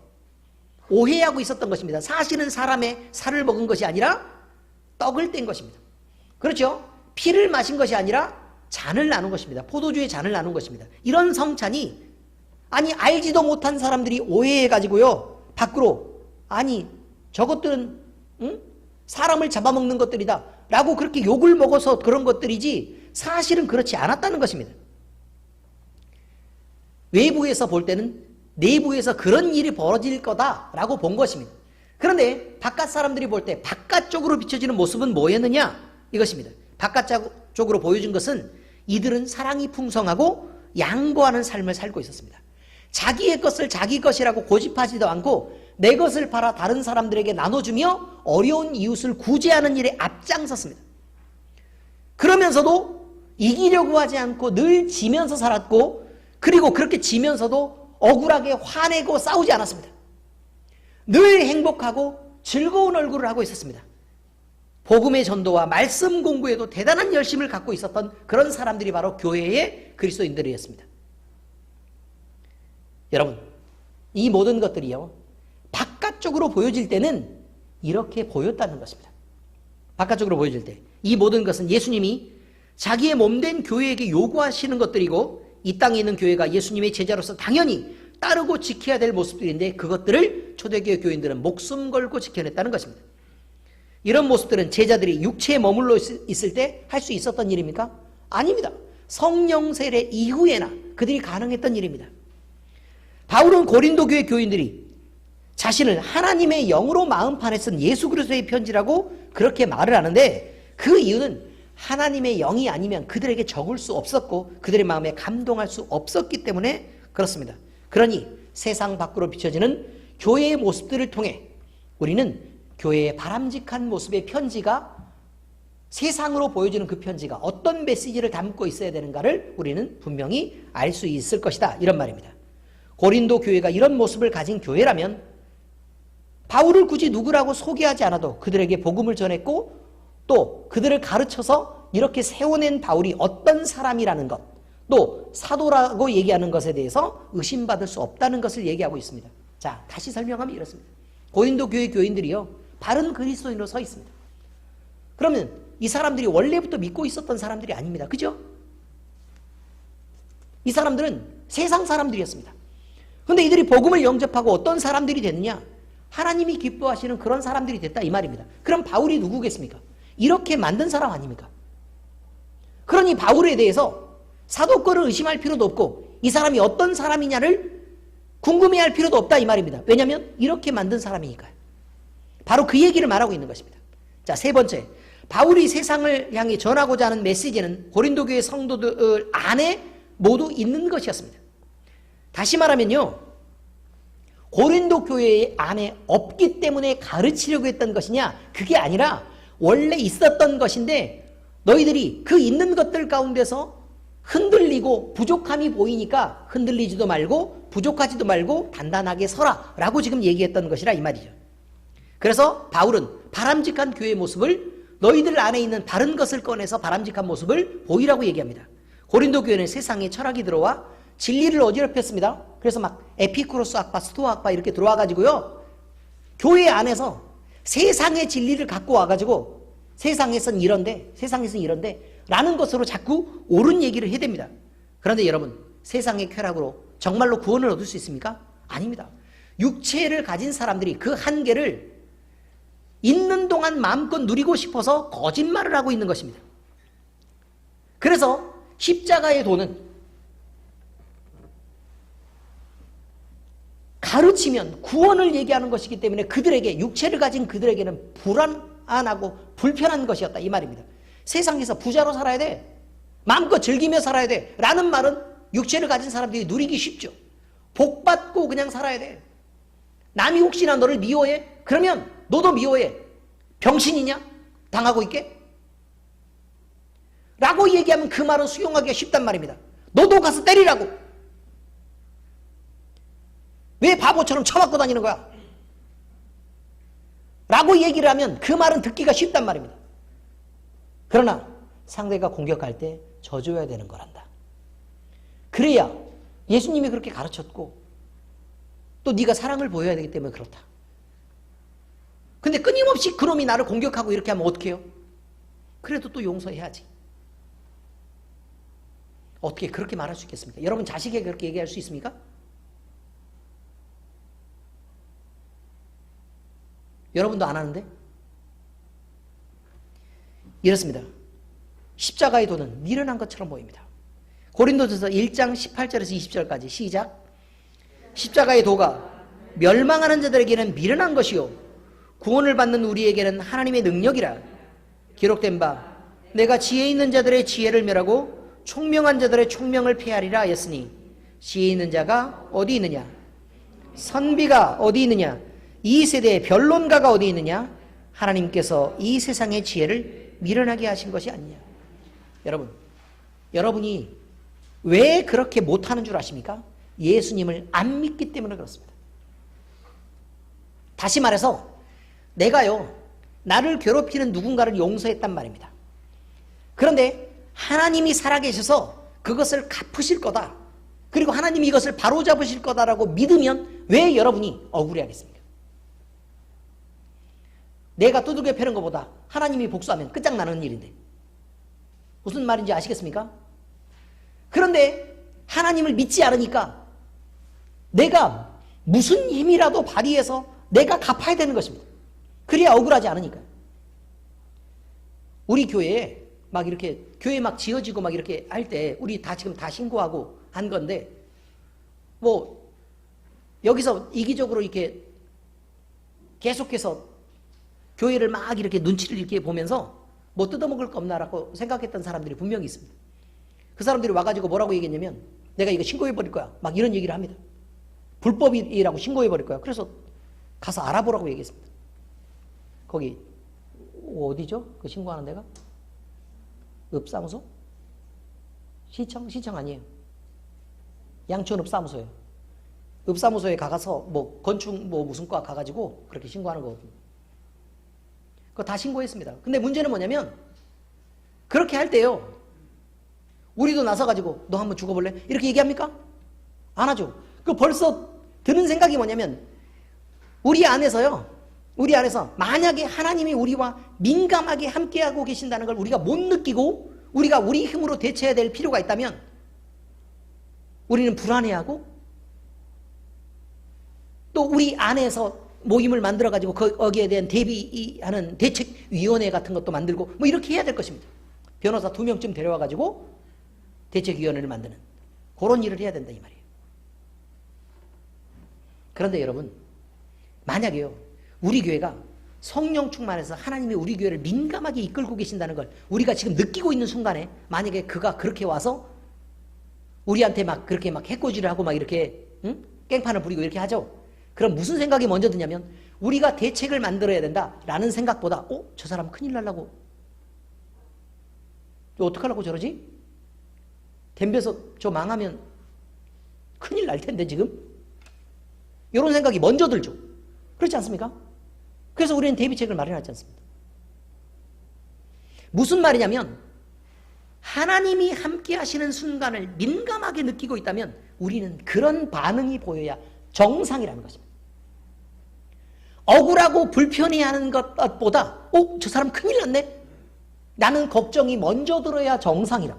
오해하고 있었던 것입니다. 사실은 사람의 살을 먹은 것이 아니라 떡을 뗀 것입니다. 그렇죠? 피를 마신 것이 아니라 잔을 나눈 것입니다. 포도주의 잔을 나눈 것입니다. 이런 성찬이 알지도 못한 사람들이 오해해가지고요, 밖으로 저것들은 사람을 잡아먹는 것들이다 라고 그렇게 욕을 먹어서 그런 것들이지 사실은 그렇지 않았다는 것입니다. 외부에서 볼 때는 내부에서 그런 일이 벌어질 거다라고 본 것입니다. 그런데 바깥 사람들이 볼 때 바깥쪽으로 비춰지는 모습은 뭐였느냐? 이것입니다. 바깥쪽으로 보여준 것은 이들은 사랑이 풍성하고 양보하는 삶을 살고 있었습니다. 자기의 것을 자기 것이라고 고집하지도 않고 내 것을 팔아 다른 사람들에게 나눠주며 어려운 이웃을 구제하는 일에 앞장섰습니다. 그러면서도 이기려고 하지 않고 늘 지면서 살았고, 그리고 그렇게 지면서도 억울하게 화내고 싸우지 않았습니다. 늘 행복하고 즐거운 얼굴을 하고 있었습니다. 복음의 전도와 말씀 공부에도 대단한 열심을 갖고 있었던 그런 사람들이 바로 교회의 그리스도인들이었습니다. 여러분, 이 모든 것들이요, 바깥쪽으로 보여질 때는 이렇게 보였다는 것입니다. 바깥쪽으로 보여질 때 이 모든 것은 예수님이 자기의 몸된 교회에게 요구하시는 것들이고, 이 땅에 있는 교회가 예수님의 제자로서 당연히 따르고 지켜야 될 모습들인데, 그것들을 초대교회 교인들은 목숨 걸고 지켜냈다는 것입니다. 이런 모습들은 제자들이 육체에 머물러 있을 때 할 수 있었던 일입니까? 아닙니다. 성령 세례 이후에나 그들이 가능했던 일입니다. 바울은 고린도 교회 교인들이 자신을 하나님의 영으로 마음판에 쓴 예수 그리스도의 편지라고 그렇게 말을 하는데, 그 이유는 하나님의 영이 아니면 그들에게 적을 수 없었고 그들의 마음에 감동할 수 없었기 때문에 그렇습니다. 그러니 세상 밖으로 비춰지는 교회의 모습들을 통해 우리는 교회의 바람직한 모습의 편지가, 세상으로 보여주는 그 편지가 어떤 메시지를 담고 있어야 되는가를 우리는 분명히 알 수 있을 것이다, 이런 말입니다. 고린도 교회가 이런 모습을 가진 교회라면 바울을 굳이 누구라고 소개하지 않아도 그들에게 복음을 전했고, 또 그들을 가르쳐서 이렇게 세워낸 바울이 어떤 사람이라는 것, 또 사도라고 얘기하는 것에 대해서 의심받을 수 없다는 것을 얘기하고 있습니다. 자, 다시 설명하면 이렇습니다. 고린도 교회 교인들이요, 바른 그리스도인으로 서 있습니다. 그러면 이 사람들이 원래부터 믿고 있었던 사람들이 아닙니다. 그죠? 이 사람들은 세상 사람들이었습니다. 그런데 이들이 복음을 영접하고 어떤 사람들이 됐느냐? 하나님이 기뻐하시는 그런 사람들이 됐다, 이 말입니다. 그럼 바울이 누구겠습니까? 이렇게 만든 사람 아닙니까? 그러니 바울에 대해서 사도권을 의심할 필요도 없고 이 사람이 어떤 사람이냐를 궁금해할 필요도 없다, 이 말입니다. 왜냐하면 이렇게 만든 사람이니까요. 바로 그 얘기를 말하고 있는 것입니다. 자, 3번째, 바울이 세상을 향해 전하고자 하는 메시지는 고린도 교회 성도들 안에 모두 있는 것이었습니다. 다시 말하면요, 고린도 교회 안에 없기 때문에 가르치려고 했던 것이냐? 그게 아니라 원래 있었던 것인데 너희들이 그 있는 것들 가운데서 흔들리고 부족함이 보이니까 흔들리지도 말고 부족하지도 말고 단단하게 서라 라고 지금 얘기했던 것이라, 이 말이죠. 그래서 바울은 바람직한 교회의 모습을, 너희들 안에 있는 다른 것을 꺼내서 바람직한 모습을 보이라고 얘기합니다. 고린도 교회는 세상에 철학이 들어와 진리를 어지럽혔습니다. 그래서 막 에피쿠로스 학파, 스토아 학파 이렇게 들어와 가지고요, 교회 안에서 세상의 진리를 갖고 와가지고 세상에선 이런데 라는 것으로 자꾸 옳은 얘기를 해야 됩니다. 그런데 여러분, 세상의 쾌락으로 정말로 구원을 얻을 수 있습니까? 아닙니다. 육체를 가진 사람들이 그 한계를 있는 동안 마음껏 누리고 싶어서 거짓말을 하고 있는 것입니다. 그래서 십자가의 도는 가르치면 구원을 얘기하는 것이기 때문에 그들에게, 육체를 가진 그들에게는 불안하고 불편한 것이었다, 이 말입니다. 세상에서 부자로 살아야 돼, 마음껏 즐기며 살아야 돼 라는 말은 육체를 가진 사람들이 누리기 쉽죠. 복받고 그냥 살아야 돼. 남이 혹시나 너를 미워해? 그러면 너도 미워해. 병신이냐? 당하고 있게? 라고 얘기하면 그 말은 수용하기가 쉽단 말입니다. 너도 가서 때리라고. 왜 바보처럼 쳐맞고 다니는 거야? 라고 얘기를 하면 그 말은 듣기가 쉽단 말입니다. 그러나 상대가 공격할 때 져줘야 되는 거란다. 그래야 예수님이 그렇게 가르쳤고 또 네가 사랑을 보여야 되기 때문에 그렇다. 근데 끊임없이 그놈이 나를 공격하고 이렇게 하면 어떡해요? 그래도 또 용서해야지. 어떻게 그렇게 말할 수 있겠습니까? 여러분 자식에게 그렇게 얘기할 수 있습니까? 여러분도 안 하는데? 이렇습니다. 십자가의 도는 미련한 것처럼 보입니다. 고린도전서 1장 18절에서 20절까지 시작. 십자가의 도가 멸망하는 자들에게는 미련한 것이요 구원을 받는 우리에게는 하나님의 능력이라. 기록된 바 내가 지혜 있는 자들의 지혜를 멸하고 총명한 자들의 총명을 폐하리라 하였으니 지혜 있는 자가 어디 있느냐? 선비가 어디 있느냐? 이 세대의 변론가가 어디 있느냐? 하나님께서 이 세상의 지혜를 미련하게 하신 것이 아니냐. 여러분, 여러분이 왜 그렇게 못하는 줄 아십니까? 예수님을 안 믿기 때문에 그렇습니다. 다시 말해서 내가요, 나를 괴롭히는 누군가를 용서했단 말입니다. 그런데 하나님이 살아계셔서 그것을 갚으실 거다, 그리고 하나님이 이것을 바로잡으실 거다라고 믿으면 왜 여러분이 억울해하겠습니까? 내가 두들겨 패는 것보다 하나님이 복수하면 끝장나는 일인데 무슨 말인지 아시겠습니까? 그런데 하나님을 믿지 않으니까 내가 무슨 힘이라도 발휘해서 내가 갚아야 되는 것입니다. 그래야 억울하지 않으니까. 우리 교회에 막 이렇게 교회 막 지어지고 막 이렇게 할 때 우리 다 지금 다 신고하고 한 건데 뭐 여기서 이기적으로 이렇게 계속해서 교회를 막 이렇게 눈치를 이렇게 보면서 뭐 뜯어먹을 거 없나라고 생각했던 사람들이 분명히 있습니다. 그 사람들이 와가지고 뭐라고 얘기했냐면 내가 이거 신고해버릴 거야 막 이런 얘기를 합니다. 불법이라고 신고해버릴 거야. 그래서 가서 알아보라고 얘기했습니다. 거기 어디죠? 그 신고하는 데가? 읍사무소? 시청 아니에요. 양천 읍사무소예요. 읍사무소에 가서 뭐 건축 뭐 무슨 과 가가지고 그렇게 신고하는 거거든요. 그거 다 신고했습니다. 근데 문제는 뭐냐면 그렇게 할 때요, 우리도 나서가지고 너 한번 죽어볼래? 이렇게 얘기합니까? 안 하죠. 그 벌써 드는 생각이 뭐냐면 우리 안에서 만약에 하나님이 우리와 민감하게 함께하고 계신다는 걸 우리가 못 느끼고 우리가 우리 힘으로 대처해야 될 필요가 있다면 우리는 불안해하고 또 우리 안에서 모임을 만들어가지고 거기에 대한 대비하는 대책위원회 같은 것도 만들고 뭐 이렇게 해야 될 것입니다. 변호사 2명쯤 데려와가지고 대책위원회를 만드는 그런 일을 해야 된다 이 말이에요. 그런데 여러분, 만약에요 우리 교회가 성령 충만해서 하나님이 우리 교회를 민감하게 이끌고 계신다는 걸 우리가 지금 느끼고 있는 순간에 만약에 그가 그렇게 와서 우리한테 막 그렇게 막 해코지를 하고 막 이렇게 깽판을 부리고 이렇게 하죠. 그럼 무슨 생각이 먼저 드냐면 우리가 대책을 만들어야 된다라는 생각보다 저 사람 큰일 날라고, 어떡하려고 저러지? 덤벼서 저 망하면 큰일 날 텐데 지금? 이런 생각이 먼저 들죠. 그렇지 않습니까? 그래서 우리는 대비책을 마련하지 않습니다. 무슨 말이냐면 하나님이 함께 하시는 순간을 민감하게 느끼고 있다면 우리는 그런 반응이 보여야 정상이라는 것입니다. 억울하고 불편해하는 것보다 저 사람 큰일 났네. 나는 걱정이 먼저 들어야 정상이라.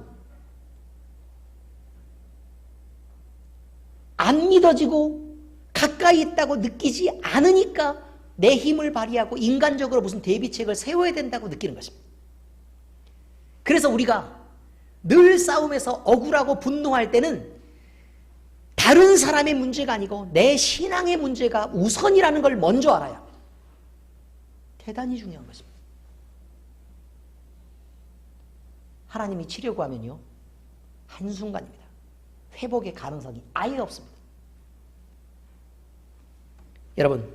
안 믿어지고 가까이 있다고 느끼지 않으니까 내 힘을 발휘하고 인간적으로 무슨 대비책을 세워야 된다고 느끼는 것입니다. 그래서 우리가 늘 싸움에서 억울하고 분노할 때는 다른 사람의 문제가 아니고 내 신앙의 문제가 우선이라는 걸 먼저 알아야 합니다. 대단히 중요한 것입니다. 하나님이 치려고 하면요, 한순간입니다. 회복의 가능성이 아예 없습니다. 여러분,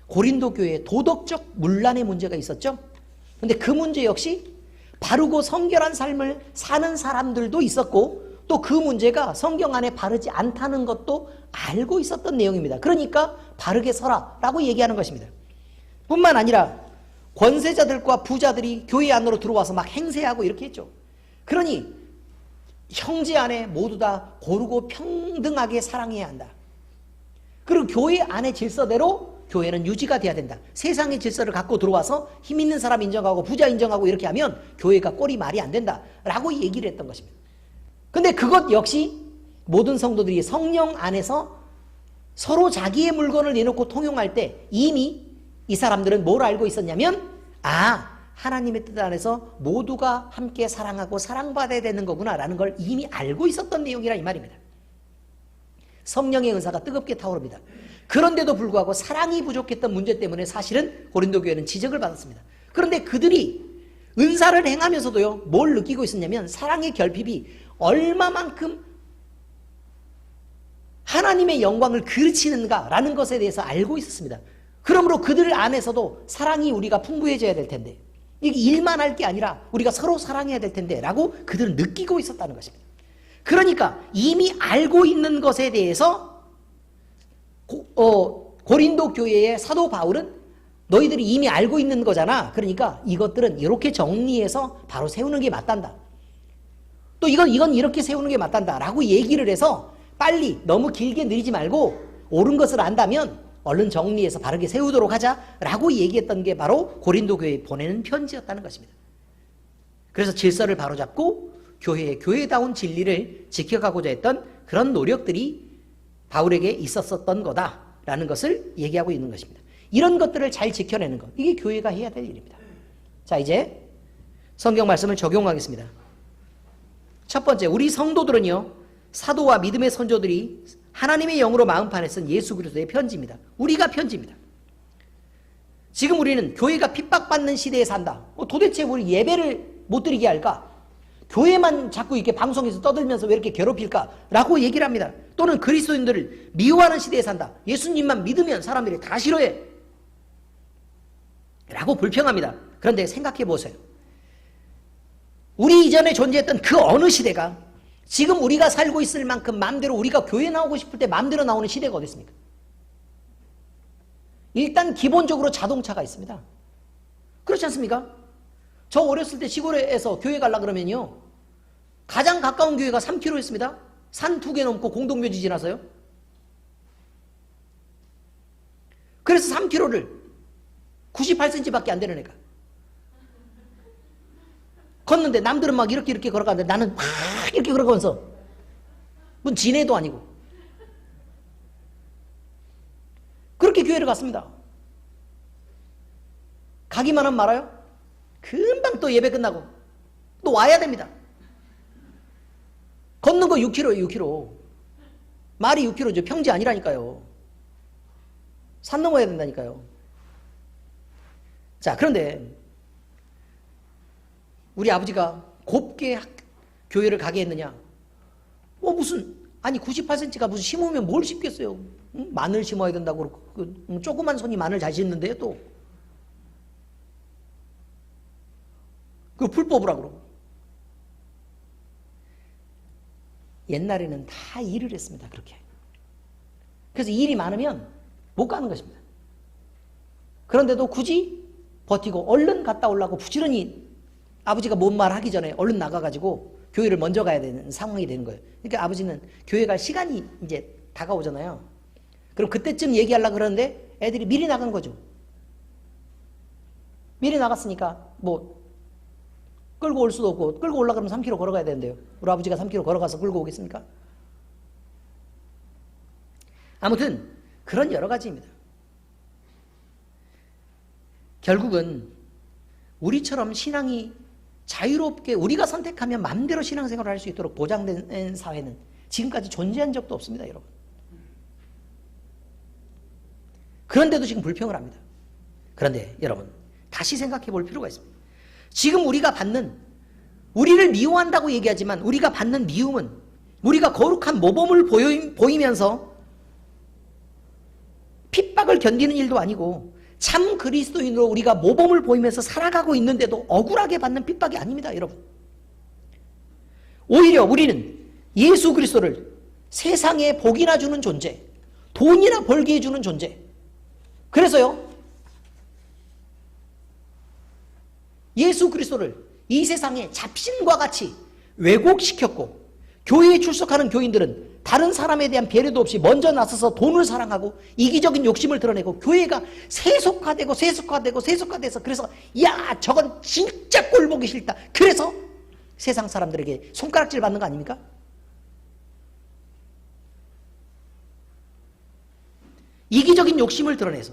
고린도 교회에 도덕적 문란의 문제가 있었죠? 그런데 그 문제 역시 바르고 성결한 삶을 사는 사람들도 있었고, 또 그 문제가 성경 안에 바르지 않다는 것도 알고 있었던 내용입니다. 그러니까 바르게 서라 라고 얘기하는 것입니다. 뿐만 아니라 권세자들과 부자들이 교회 안으로 들어와서 막 행세하고 이렇게 했죠. 그러니 형제 안에 모두 다 고르고 평등하게 사랑해야 한다. 그리고 교회 안의 질서대로 교회는 유지가 돼야 된다. 세상의 질서를 갖고 들어와서 힘 있는 사람 인정하고 부자 인정하고 이렇게 하면 교회가 꼴이 말이 안 된다 라고 얘기를 했던 것입니다. 근데 그것 역시 모든 성도들이 성령 안에서 서로 자기의 물건을 내놓고 통용할 때 이미 이 사람들은 뭘 알고 있었냐면, 하나님의 뜻 안에서 모두가 함께 사랑하고 사랑받아야 되는 거구나 라는 걸 이미 알고 있었던 내용이라 이 말입니다. 성령의 은사가 뜨겁게 타오릅니다. 그런데도 불구하고 사랑이 부족했던 문제 때문에 사실은 고린도 교회는 지적을 받았습니다. 그런데 그들이 은사를 행하면서도요, 뭘 느끼고 있었냐면 사랑의 결핍이 얼마만큼 하나님의 영광을 그르치는가라는 것에 대해서 알고 있었습니다. 그러므로 그들 안에서도 사랑이 우리가 풍부해져야 될 텐데, 이게 일만 할 게 아니라 우리가 서로 사랑해야 될 텐데 라고 그들은 느끼고 있었다는 것입니다. 그러니까 이미 알고 있는 것에 대해서 고린도 교회의 사도 바울은 너희들이 이미 알고 있는 거잖아. 그러니까 이것들은 이렇게 정리해서 바로 세우는 게 맞단다. 또 이건 이렇게 세우는 게 맞단다 라고 얘기를 해서 빨리 너무 길게 느리지 말고 옳은 것을 안다면 얼른 정리해서 바르게 세우도록 하자 라고 얘기했던 게 바로 고린도 교회에 보내는 편지였다는 것입니다. 그래서 질서를 바로잡고 교회의 교회다운 진리를 지켜가고자 했던 그런 노력들이 바울에게 있었던 거다라는 것을 얘기하고 있는 것입니다. 이런 것들을 잘 지켜내는 것, 이게 교회가 해야 될 일입니다. 자, 이제 성경 말씀을 적용하겠습니다. 첫 번째, 우리 성도들은요, 사도와 믿음의 선조들이 하나님의 영으로 마음판에 쓴 예수 그리스도의 편지입니다. 우리가 편지입니다. 지금 우리는 교회가 핍박받는 시대에 산다. 도대체 우리 예배를 못 드리게 할까? 교회만 자꾸 이렇게 방송에서 떠들면서 왜 이렇게 괴롭힐까? 라고 얘기를 합니다. 또는 그리스도인들을 미워하는 시대에 산다. 예수님만 믿으면 사람들이 다 싫어해. 라고 불평합니다. 그런데 생각해 보세요. 우리 이전에 존재했던 그 어느 시대가 지금 우리가 살고 있을 만큼 마음대로 우리가 교회 나오고 싶을 때 마음대로 나오는 시대가 어디 있습니까? 일단 기본적으로 자동차가 있습니다. 그렇지 않습니까? 저 어렸을 때 시골에서 교회 가려고 그러면요, 가장 가까운 교회가 3km였습니다. 산 2개 넘고 공동묘지 지나서요. 그래서 3km를 98cm밖에 안 되는 애가 걷는데, 남들은 막 이렇게 걸어가는데 나는 막 이렇게 걸어가면서, 뭔 진해도 아니고 그렇게 교회를 갔습니다. 가기만 하면 말아요? 금방 또 예배 끝나고 또 와야 됩니다. 걷는 거 6km예요. 6km. 말이 6km죠. 평지 아니라니까요. 산 넘어야 된다니까요. 자, 그런데 우리 아버지가 곱게 교회를 가게 했느냐? 아니 98cm가 무슨 심으면 뭘 심겠어요? 응? 마늘 심어야 된다고 그러고, 조그만 손이 마늘 잘 심는데요 또. 그 풀 뽑으라고 그러고. 옛날에는 다 일을 했습니다. 그렇게. 그래서 일이 많으면 못 가는 것입니다. 그런데도 굳이 버티고 얼른 갔다 오려고 부지런히 아버지가 뭔 말 하기 전에 얼른 나가가지고 교회를 먼저 가야 되는 상황이 되는 거예요. 그러니까 아버지는 교회 갈 시간이 이제 다가오잖아요. 그럼 그때쯤 얘기하려고 그러는데 애들이 미리 나간 거죠. 미리 나갔으니까 뭐 끌고 올 수도 없고, 끌고 올라 그러면 3km 걸어가야 되는데요. 우리 아버지가 3km 걸어가서 끌고 오겠습니까? 아무튼 그런 여러 가지입니다. 결국은 우리처럼 신앙이 자유롭게 우리가 선택하면 마음대로 신앙생활을 할 수 있도록 보장된 사회는 지금까지 존재한 적도 없습니다, 여러분. 그런데도 지금 불평을 합니다. 그런데 여러분, 다시 생각해 볼 필요가 있습니다. 지금 우리가 받는, 우리를 미워한다고 얘기하지만 우리가 받는 미움은 우리가 거룩한 모범을 보이면서 핍박을 견디는 일도 아니고, 참 그리스도인으로 우리가 모범을 보이면서 살아가고 있는데도 억울하게 받는 핍박이 아닙니다, 여러분. 오히려 우리는 예수 그리스도를 세상에 복이나 주는 존재, 돈이나 벌게 해주는 존재, 그래서요, 예수 그리스도를 이 세상에 잡신과 같이 왜곡시켰고, 교회에 출석하는 교인들은 다른 사람에 대한 배려도 없이 먼저 나서서 돈을 사랑하고 이기적인 욕심을 드러내고, 교회가 세속화돼서, 그래서 야, 저건 진짜 꼴보기 싫다, 그래서 세상 사람들에게 손가락질 받는 거 아닙니까? 이기적인 욕심을 드러내서,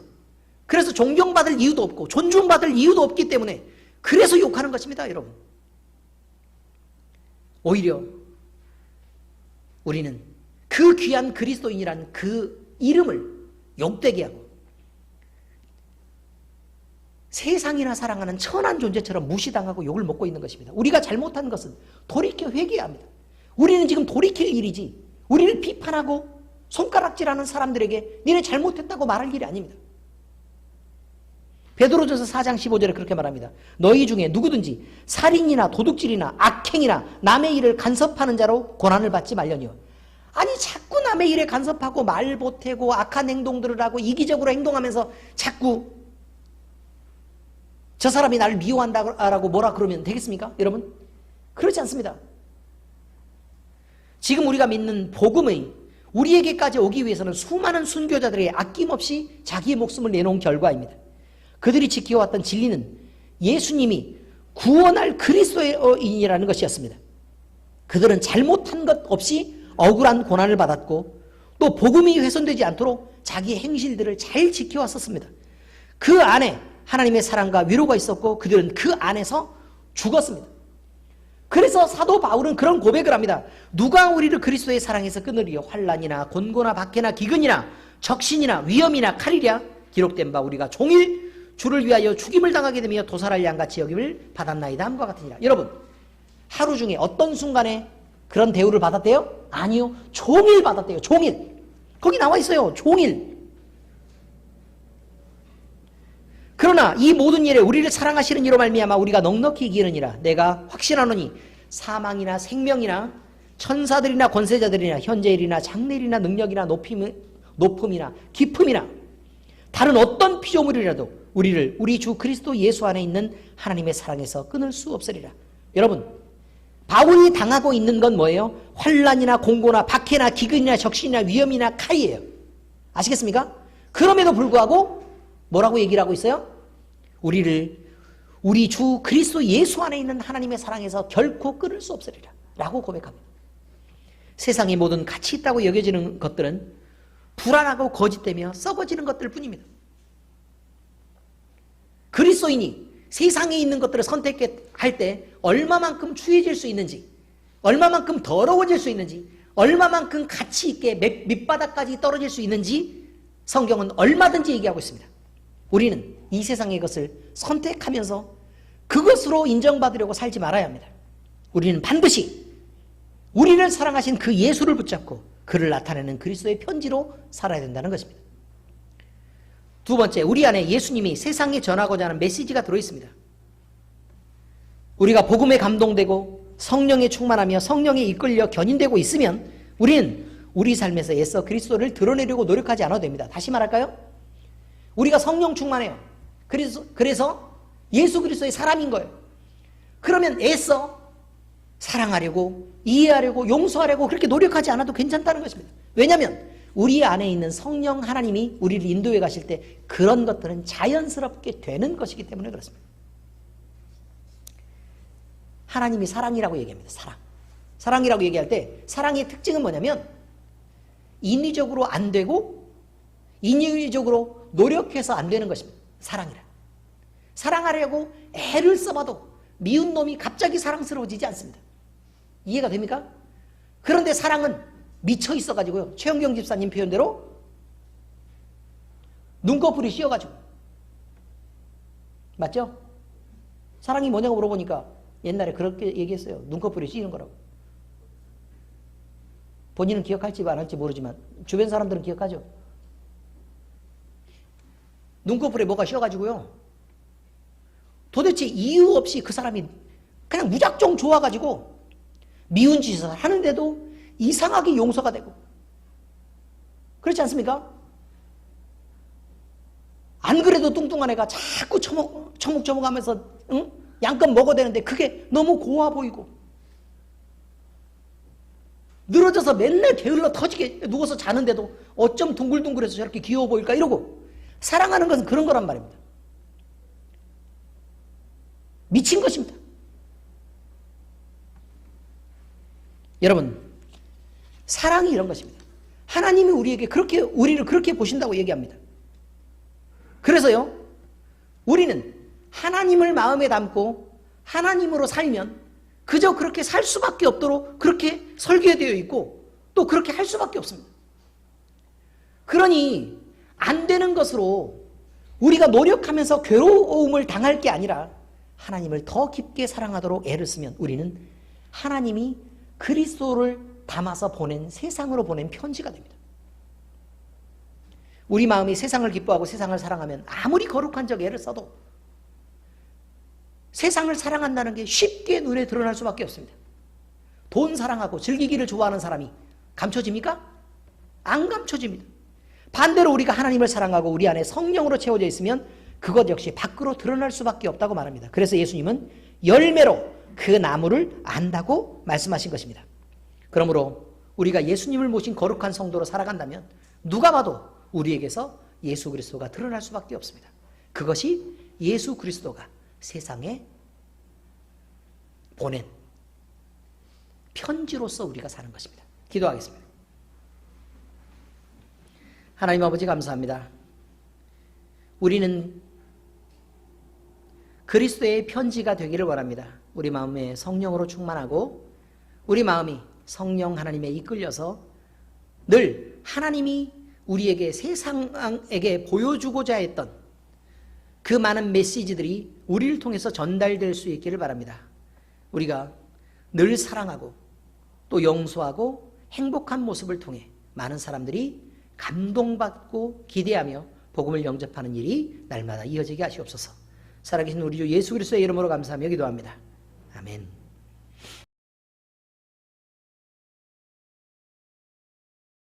그래서 존경받을 이유도 없고 존중받을 이유도 없기 때문에 그래서 욕하는 것입니다, 여러분. 오히려 우리는 그 귀한 그리스도인이라는 그 이름을 욕되게 하고 세상이나 사랑하는 천한 존재처럼 무시당하고 욕을 먹고 있는 것입니다. 우리가 잘못한 것은 돌이켜 회개해야 합니다. 우리는 지금 돌이킬 일이지, 우리를 비판하고 손가락질하는 사람들에게 니네 잘못했다고 말할 일이 아닙니다. 베드로전서 4장 15절에 그렇게 말합니다. 너희 중에 누구든지 살인이나 도둑질이나 악행이나 남의 일을 간섭하는 자로 고난을 받지 말려니요. 아니, 자꾸 남의 일에 간섭하고 말 보태고 악한 행동들을 하고 이기적으로 행동하면서 자꾸 저 사람이 나를 미워한다고 뭐라 그러면 되겠습니까, 여러분? 그렇지 않습니다. 지금 우리가 믿는 복음의 우리에게까지 오기 위해서는 수많은 순교자들이 아낌없이 자기의 목숨을 내놓은 결과입니다. 그들이 지켜왔던 진리는 예수님이 구원할 그리스도인이라는 것이었습니다. 그들은 잘못한 것 없이 억울한 고난을 받았고, 또 복음이 훼손되지 않도록 자기의 행실들을 잘 지켜왔었습니다. 그 안에 하나님의 사랑과 위로가 있었고, 그들은 그 안에서 죽었습니다. 그래서 사도 바울은 그런 고백을 합니다. 누가 우리를 그리스도의 사랑에서 끊으리요? 환난이나 곤고나 박해나 기근이나 적신이나 위험이나 칼이랴. 기록된 바 우리가 종일 주를 위하여 죽임을 당하게 되며 도살할 양같이 여김을 받았나이다 함과 같으니라. 여러분, 하루 중에 어떤 순간에 그런 대우를 받았대요? 아니요, 종일 받았대요. 종일. 거기 나와 있어요. 종일. 그러나 이 모든 일에 우리를 사랑하시는 이로 말미암아 우리가 넉넉히 이기느니라. 내가 확신하노니 사망이나 생명이나 천사들이나 권세자들이나 현재일이나 장래일이나 능력이나 높음이나 깊음이나 다른 어떤 피조물이라도 우리를 우리 주 그리스도 예수 안에 있는 하나님의 사랑에서 끊을 수 없으리라. 여러분, 바울이 당하고 있는 건 뭐예요? 환난이나 공고나 박해나 기근이나 적신이나 위험이나 칼이에요. 아시겠습니까? 그럼에도 불구하고 뭐라고 얘기를 하고 있어요? 우리를 우리 주 그리스도 예수 안에 있는 하나님의 사랑에서 결코 끊을 수 없으리라 라고 고백합니다. 세상의 모든 가치 있다고 여겨지는 것들은 불안하고 거짓되며 썩어지는 것들 뿐입니다. 그리스도인이 세상에 있는 것들을 선택할 때 얼마만큼 추해질 수 있는지, 얼마만큼 더러워질 수 있는지, 얼마만큼 가치 있게 밑바닥까지 떨어질 수 있는지 성경은 얼마든지 얘기하고 있습니다. 우리는 이 세상의 것을 선택하면서 그것으로 인정받으려고 살지 말아야 합니다. 우리는 반드시 우리를 사랑하신 그 예수를 붙잡고 그를 나타내는 그리스도의 편지로 살아야 된다는 것입니다. 두 번째, 우리 안에 예수님이 세상에 전하고자 하는 메시지가 들어있습니다. 우리가 복음에 감동되고 성령에 충만하며 성령에 이끌려 견인되고 있으면 우리는 우리 삶에서 애써 그리스도를 드러내려고 노력하지 않아도 됩니다. 다시 말할까요? 우리가 성령 충만해요. 그래서 예수 그리스도의 사람인 거예요. 그러면 애써 사랑하려고, 이해하려고, 용서하려고 그렇게 노력하지 않아도 괜찮다는 것입니다. 왜냐하면 우리 안에 있는 성령 하나님이 우리를 인도해 가실 때 그런 것들은 자연스럽게 되는 것이기 때문에 그렇습니다. 하나님이 사랑이라고 얘기합니다. 사랑. 사랑이라고 얘기할 때 사랑의 특징은 뭐냐면 인위적으로 안 되고 인위적으로 노력해서 안 되는 것입니다. 사랑이라. 사랑하려고 애를 써봐도 미운 놈이 갑자기 사랑스러워지지 않습니다. 이해가 됩니까? 그런데 사랑은 미쳐 있어가지고요. 최영경 집사님 표현대로 눈꺼풀이 씌어가지고. 맞죠? 사랑이 뭐냐고 물어보니까 옛날에 그렇게 얘기했어요. 눈꺼풀이 씌이는 거라고. 본인은 기억할지 안 할지 모르지만 주변 사람들은 기억하죠. 눈꺼풀에 뭐가 씌어가지고요. 도대체 이유 없이 그 사람이 그냥 무작정 좋아가지고 미운 짓을 하는데도 이상하게 용서가 되고. 그렇지 않습니까? 안 그래도 뚱뚱한 애가 자꾸 처먹하면서 응? 양껏 먹어야 되는데 그게 너무 고와 보이고 늘어져서 맨날 게을러 터지게 누워서 자는데도 어쩜 둥글둥글해서 저렇게 귀여워 보일까 이러고. 사랑하는 것은 그런 거란 말입니다. 미친 것입니다. 여러분, 사랑이 이런 것입니다. 하나님이 우리를 그렇게 보신다고 얘기합니다. 그래서요, 우리는 하나님을 마음에 담고 하나님으로 살면 그저 그렇게 살 수밖에 없도록 그렇게 설계되어 있고 또 그렇게 할 수밖에 없습니다. 그러니 안 되는 것으로 우리가 노력하면서 괴로움을 당할 게 아니라 하나님을 더 깊게 사랑하도록 애를 쓰면 우리는 하나님이 그리스도를 담아서 보낸 세상으로 보낸 편지가 됩니다. 우리 마음이 세상을 기뻐하고 세상을 사랑하면 아무리 거룩한 적 애를 써도 세상을 사랑한다는 게 쉽게 눈에 드러날 수밖에 없습니다. 돈 사랑하고 즐기기를 좋아하는 사람이 감춰집니까? 안 감춰집니다. 반대로 우리가 하나님을 사랑하고 우리 안에 성령으로 채워져 있으면 그것 역시 밖으로 드러날 수밖에 없다고 말합니다. 그래서 예수님은 열매로 그 나무를 안다고 말씀하신 것입니다. 그러므로 우리가 예수님을 모신 거룩한 성도로 살아간다면 누가 봐도 우리에게서 예수 그리스도가 드러날 수밖에 없습니다. 그것이 예수 그리스도가 세상에 보낸 편지로서 우리가 사는 것입니다. 기도하겠습니다. 하나님 아버지 감사합니다. 우리는 그리스도의 편지가 되기를 원합니다. 우리 마음에 성령으로 충만하고 우리 마음이 성령 하나님에 이끌려서 늘 하나님이 우리에게 세상에게 보여주고자 했던 그 많은 메시지들이 우리를 통해서 전달될 수 있기를 바랍니다. 우리가 늘 사랑하고 또 용서하고 행복한 모습을 통해 많은 사람들이 감동받고 기대하며 복음을 영접하는 일이 날마다 이어지게 하시옵소서. 살아계신 우리 주 예수 그리스도의 이름으로 감사하며 기도합니다. 아멘.